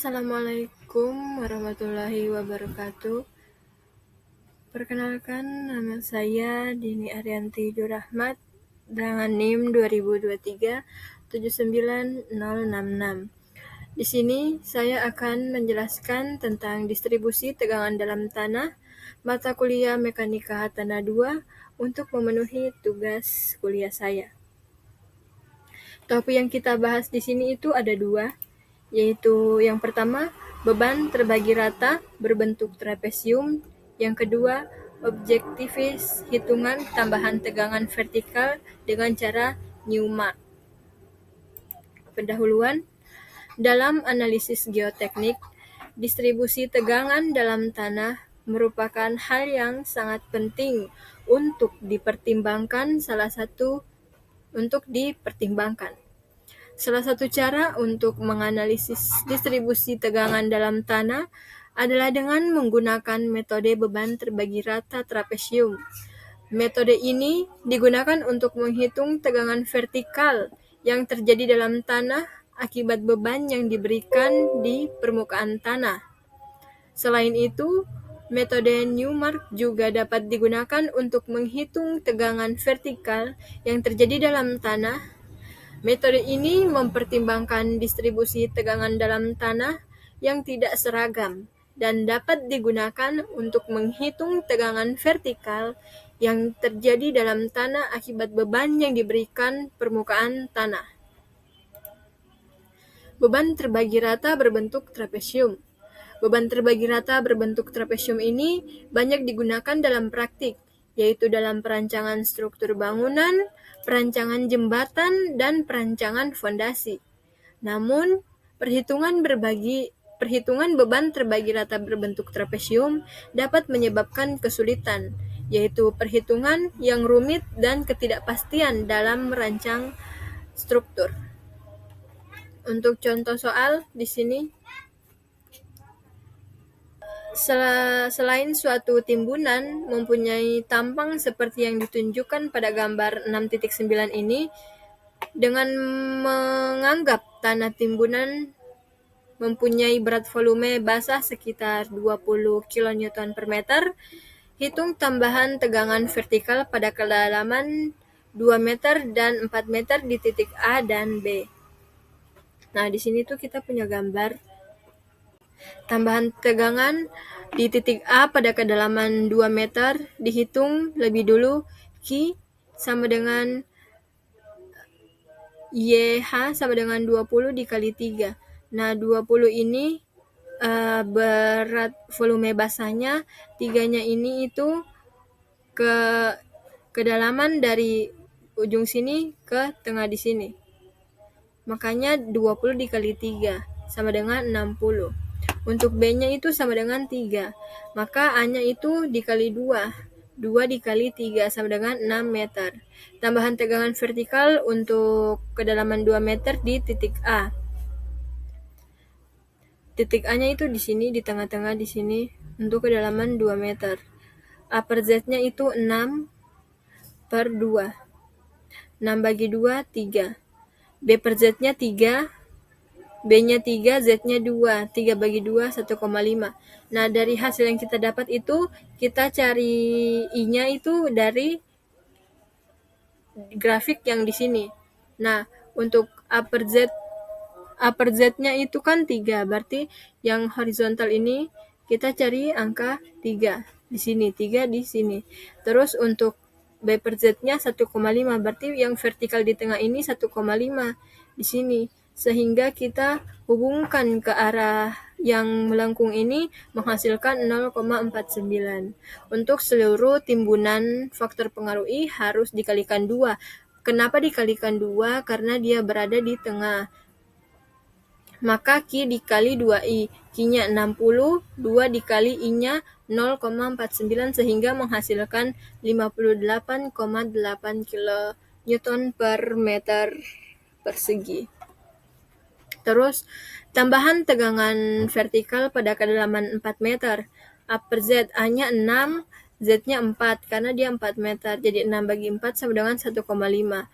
Assalamualaikum warahmatullahi wabarakatuh. Perkenalkan, nama saya Dini Arianti Durahmat dengan NIM 2023-79066. Di sini saya akan menjelaskan tentang distribusi tegangan dalam tanah, mata kuliah Mekanika Tanah 2 untuk memenuhi tugas kuliah saya. Topik yang kita bahas di sini itu ada dua, yaitu yang pertama, beban terbagi rata berbentuk trapesium. Yang kedua, objektivis hitungan tambahan tegangan vertikal dengan cara Newmark. Pendahuluan, dalam analisis geoteknik, distribusi tegangan dalam tanah merupakan hal yang sangat penting untuk dipertimbangkan. Salah satu cara untuk menganalisis distribusi tegangan dalam tanah adalah dengan menggunakan metode beban terbagi rata trapesium. Metode ini digunakan untuk menghitung tegangan vertikal yang terjadi dalam tanah akibat beban yang diberikan di permukaan tanah. Selain itu, metode Newmark juga dapat digunakan untuk menghitung tegangan vertikal yang terjadi dalam tanah. Metode ini mempertimbangkan distribusi tegangan dalam tanah yang tidak seragam dan dapat digunakan untuk menghitung tegangan vertikal yang terjadi dalam tanah akibat beban yang diberikan permukaan tanah. Beban terbagi rata berbentuk trapesium. Beban terbagi rata berbentuk trapesium ini banyak digunakan dalam praktik, yaitu dalam perancangan struktur bangunan, perancangan jembatan, dan perancangan fondasi. Namun, perhitungan beban terbagi rata berbentuk trapesium dapat menyebabkan kesulitan, yaitu perhitungan yang rumit dan ketidakpastian dalam merancang struktur. Untuk contoh soal di sini, selain suatu timbunan mempunyai tampang seperti yang ditunjukkan pada gambar 6.9 ini, dengan menganggap tanah timbunan mempunyai berat volume basah sekitar 20 kN per meter, hitung tambahan tegangan vertikal pada kedalaman 2 meter dan 4 meter di titik A dan B. Nah, di sini tuh kita punya gambar tambahan tegangan di titik A pada kedalaman 2 meter dihitung lebih dulu. Q sama dengan YH sama dengan 20 dikali 3. Nah, 20 ini berat volume basahnya, 3-nya ini itu ke kedalaman dari ujung sini ke tengah di sini. Makanya 20 dikali 3 sama dengan 60. Untuk B-nya itu sama dengan 3. Maka A-nya itu dikali 2. 2 dikali 3 sama dengan 6 meter. Tambahan tegangan vertikal untuk kedalaman 2 meter di titik A. Titik A-nya itu di sini, di tengah-tengah di sini, untuk kedalaman 2 meter. A per Z-nya itu 6 per 2. 6 bagi 2, 3. B per Z-nya 3. B-nya 3, Z-nya 2. 3 bagi 2, 1,5. Nah, dari hasil yang kita dapat itu, kita cari I-nya itu dari grafik yang di sini. Nah, untuk A per Z-nya itu kan 3, berarti yang horizontal ini kita cari angka 3 di sini, 3 di sini. Terus untuk B per Z-nya 1,5, berarti yang vertikal di tengah ini 1,5 di sini. Sehingga kita hubungkan ke arah yang melengkung ini menghasilkan 0,49. Untuk seluruh timbunan, faktor pengaruh I harus dikalikan 2. Kenapa dikalikan 2? Karena dia berada di tengah. Maka Q dikali 2I. Q-nya 60, 2 dikali I-nya 0,49 sehingga menghasilkan 58,8 kN per meter persegi. Terus, tambahan tegangan vertikal pada kedalaman 4 meter. A per Z, A-nya 6, Z-nya 4, karena dia 4 meter. Jadi 6 bagi 4 sama dengan 1,5.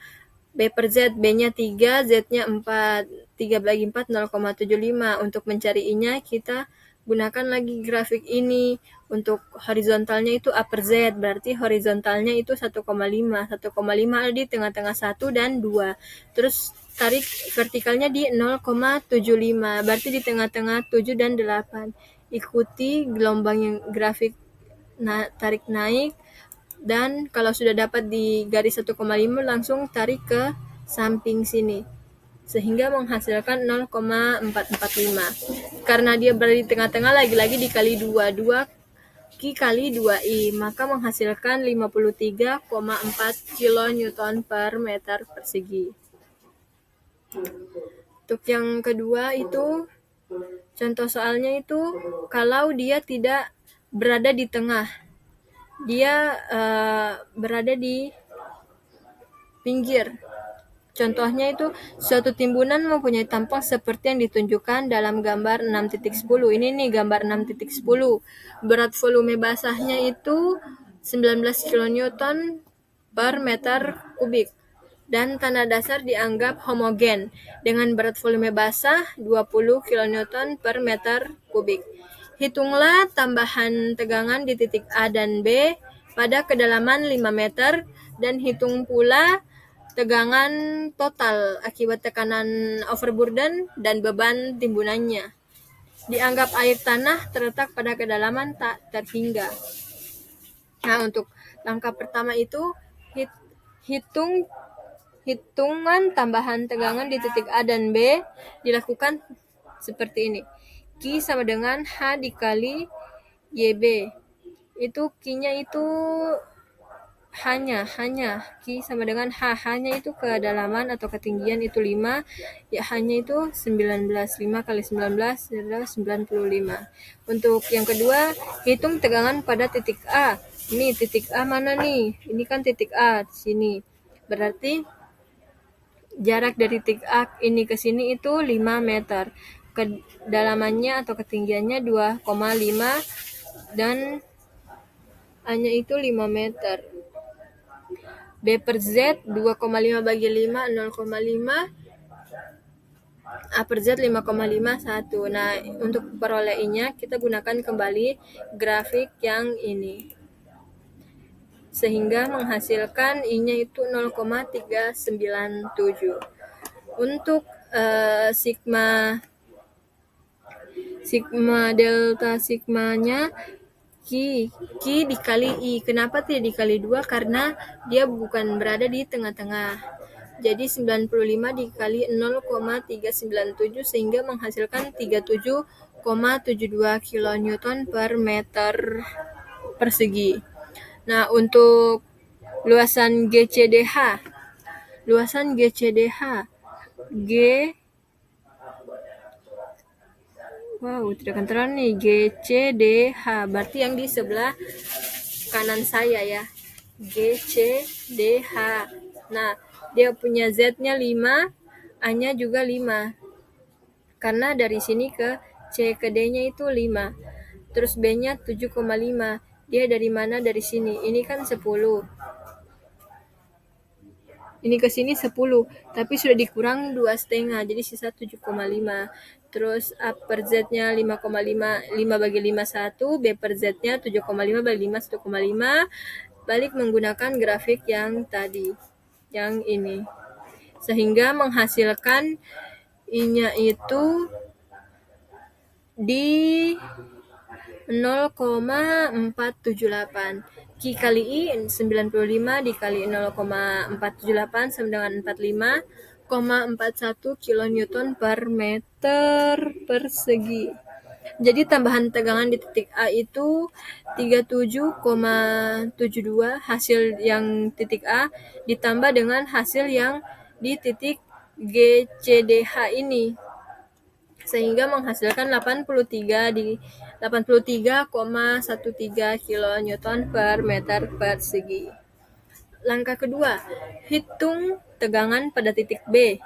B per Z, B-nya 3, Z-nya 4. 3 bagi 4 0,75. Untuk mencari I-nya kita gunakan lagi grafik ini. Untuk horizontalnya itu upper Z, berarti horizontalnya itu 1,5. 1,5 ada di tengah-tengah 1 dan 2. Terus tarik vertikalnya di 0,75, berarti di tengah-tengah 7 dan 8. Ikuti gelombang yang grafik tarik naik, dan kalau sudah dapat di garis 1,5 langsung tarik ke samping sini sehingga menghasilkan 0,445. Karena dia berada di tengah-tengah, lagi-lagi dikali 2 Q kali 2I, maka menghasilkan 53,4 kN per meter persegi. Untuk yang kedua itu, contoh soalnya itu kalau dia tidak berada di tengah, dia berada di pinggir. Contohnya itu, suatu timbunan mempunyai tampang seperti yang ditunjukkan dalam gambar 6.10. Ini nih gambar 6.10. Berat volume basahnya itu 19 kN per meter kubik. Dan tanah dasar dianggap homogen dengan berat volume basah 20 kN per meter kubik. Hitunglah tambahan tegangan di titik A dan B pada kedalaman 5 meter dan hitung pula tegangan total akibat tekanan overburden dan beban timbunannya. Dianggap air tanah terletak pada kedalaman tak terhingga. Nah, untuk langkah pertama itu hitungan tambahan tegangan di titik A dan B dilakukan seperti ini. Q sama dengan H dikali YB. Itu Q-nya itu hanya Q sama dengan H-nya itu kedalaman atau ketinggian itu 5, ya hanya itu 19. 5 kali 19 adalah 95. Untuk yang kedua, hitung tegangan pada titik A. Ini titik A mana nih? Ini kan titik A di sini. Berarti jarak dari titik A ini ke sini itu 5 meter. Kedalamannya atau ketinggiannya 2,5 dan A-nya itu 5 meter. B per Z 2,5 bagi 5 0,5, A per Z 5,51. Nah, untuk peroleh I-nya kita gunakan kembali grafik yang ini sehingga menghasilkan I-nya itu 0,397. Untuk sigma delta sigmanya Q dikali I. Kenapa tidak dikali 2? Karena dia bukan berada di tengah-tengah. Jadi 95 dikali 0,397 sehingga menghasilkan 37,72 kN per meter persegi. Nah, untuk luasan GCDH tidak akan terang nih. GCDH berarti yang di sebelah kanan saya ya. GCDH. Nah, dia punya Z-nya 5, A-nya juga 5. Karena dari sini ke C ke D-nya itu 5. Terus B-nya 7,5. Dia dari mana? Dari sini. Ini kan 10. Ini ke sini 10, tapi sudah dikurang 2,5, jadi sisa 7,5. Terus A per Z-nya 5,5, 5 bagi 5 1, B per Z-nya 7,5 bagi 5 1,5. Balik menggunakan grafik yang tadi, yang ini. Sehingga menghasilkan I-nya itu di 0,478. Q kali I 95 dikali 0,478 sama dengan 45,41 kN per meter persegi. Jadi tambahan tegangan di titik A itu 37,72 hasil yang titik A ditambah dengan hasil yang di titik GCDH ini, sehingga menghasilkan 83,13 kN per meter persegi. Langkah kedua, hitung tegangan pada titik B.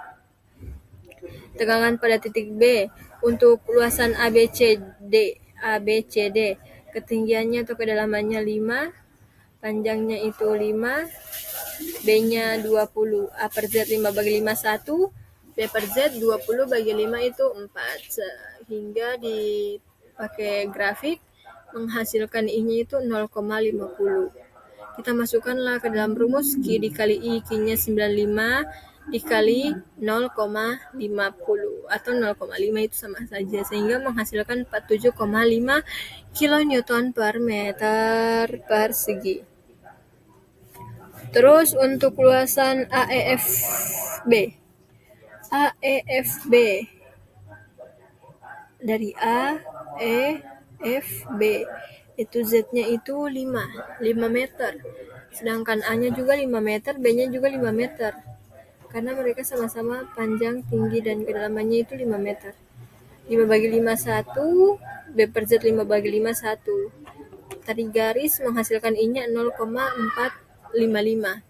Tegangan pada titik B untuk luasan ABCD, ketinggiannya atau kedalamannya 5, panjangnya itu 5, B-nya 20, A per Z 5 bagi 5 1, B per Z 20 bagi 5 itu 4. Sehingga dipakai grafik menghasilkan I-nya itu 0,50. Kita masukkanlah ke dalam rumus Q dikali I, Q-nya 95 dikali 0,50 atau 0,5 itu sama saja, sehingga menghasilkan 47,5 kilonewton per meter persegi. Terus untuk luasan AEFB dari A, E, F, B itu Z-nya itu 5 meter, sedangkan A-nya juga 5 meter, B-nya juga 5 meter, karena mereka sama-sama panjang, tinggi, dan kedalamannya itu 5 meter. 5 bagi 5 1, B per Z 5 bagi 5 1. Tarik garis menghasilkan I-nya 0,455.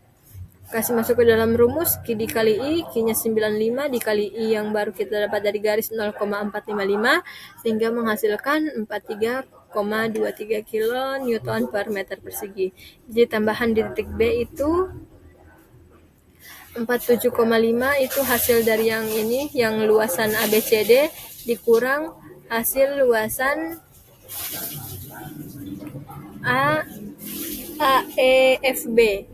Kasih masuk ke dalam rumus, Q dikali I, Q-nya 95 dikali I yang baru kita dapat dari garis 0,455, sehingga menghasilkan 43,23 kilonewton per meter persegi. Jadi tambahan di titik B itu 47,5 itu hasil dari yang ini, yang luasan ABCD dikurang hasil luasan AEFB.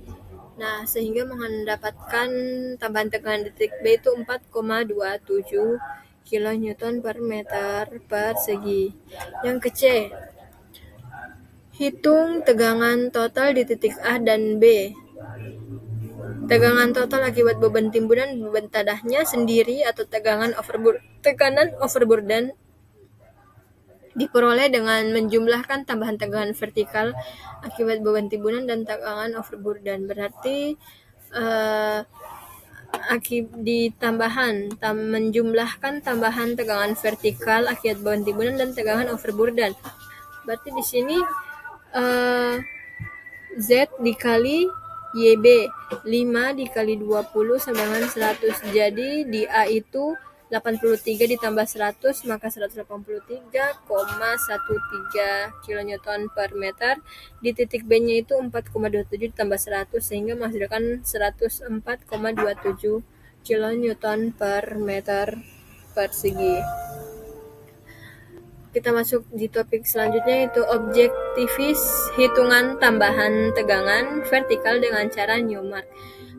Nah, sehingga mendapatkan tambahan tekanan di titik B itu 4,27 kilonewton per meter persegi. Yang ke C, hitung tegangan total di titik A dan B. Tegangan total akibat beban timbunan beban tadahnya sendiri atau tekanan overburden diperoleh dengan menjumlahkan tambahan tegangan vertikal akibat beban timbunan dan tegangan overburden. Berarti menjumlahkan tambahan tegangan vertikal akibat beban timbunan dan tegangan overburden. Berarti di sini Z dikali YB 5 dikali 20 sama dengan 100. Jadi di A itu 83 ditambah 100 maka 183,13 kilonewton per meter. Di titik B-nya itu 4,27 ditambah 100 sehingga menghasilkan 104,27 kilonewton per meter persegi. Kita masuk di topik selanjutnya, yaitu objektivis hitungan tambahan tegangan vertikal dengan cara Newmark.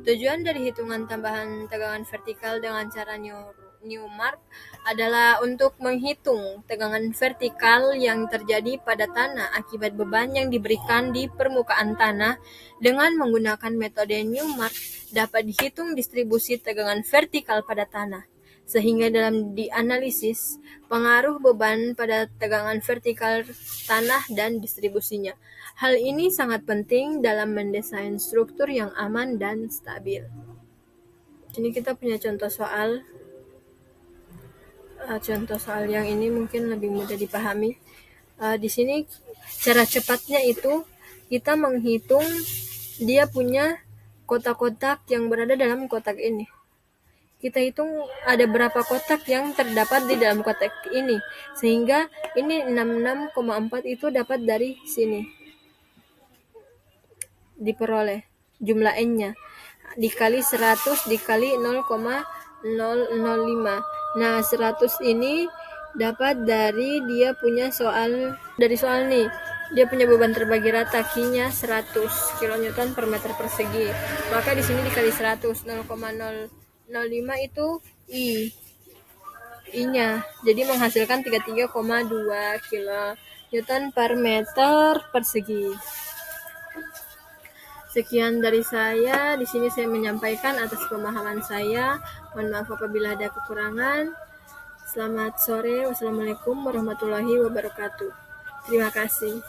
Tujuan dari hitungan tambahan tegangan vertikal dengan cara Newmark adalah untuk menghitung tegangan vertikal yang terjadi pada tanah akibat beban yang diberikan di permukaan tanah. Dengan menggunakan metode Newmark dapat dihitung distribusi tegangan vertikal pada tanah, sehingga dalam dianalisis pengaruh beban pada tegangan vertikal tanah dan distribusinya. Hal ini sangat penting dalam mendesain struktur yang aman dan stabil. Ini kita punya contoh soal. Contoh soal yang ini mungkin lebih mudah dipahami. Di sini cara cepatnya itu kita menghitung dia punya kotak-kotak yang berada dalam kotak ini. Kita hitung ada berapa kotak yang terdapat di dalam kotak ini, sehingga ini 66,4 itu dapat dari sini diperoleh jumlah N-nya dikali 100 dikali 0,005. Nah, 100 ini dapat dari dia punya soal nih. Dia punya beban terbagi rata, Q-nya 100 kilonewton per meter persegi. Maka di sini dikali 100, 0,005 itu I-nya. Jadi menghasilkan 33,2 kilonewton per meter persegi. Sekian dari saya. Di sini saya menyampaikan atas pemahaman saya. Mohon maaf apabila ada kekurangan. Selamat sore. Wassalamualaikum warahmatullahi wabarakatuh. Terima kasih.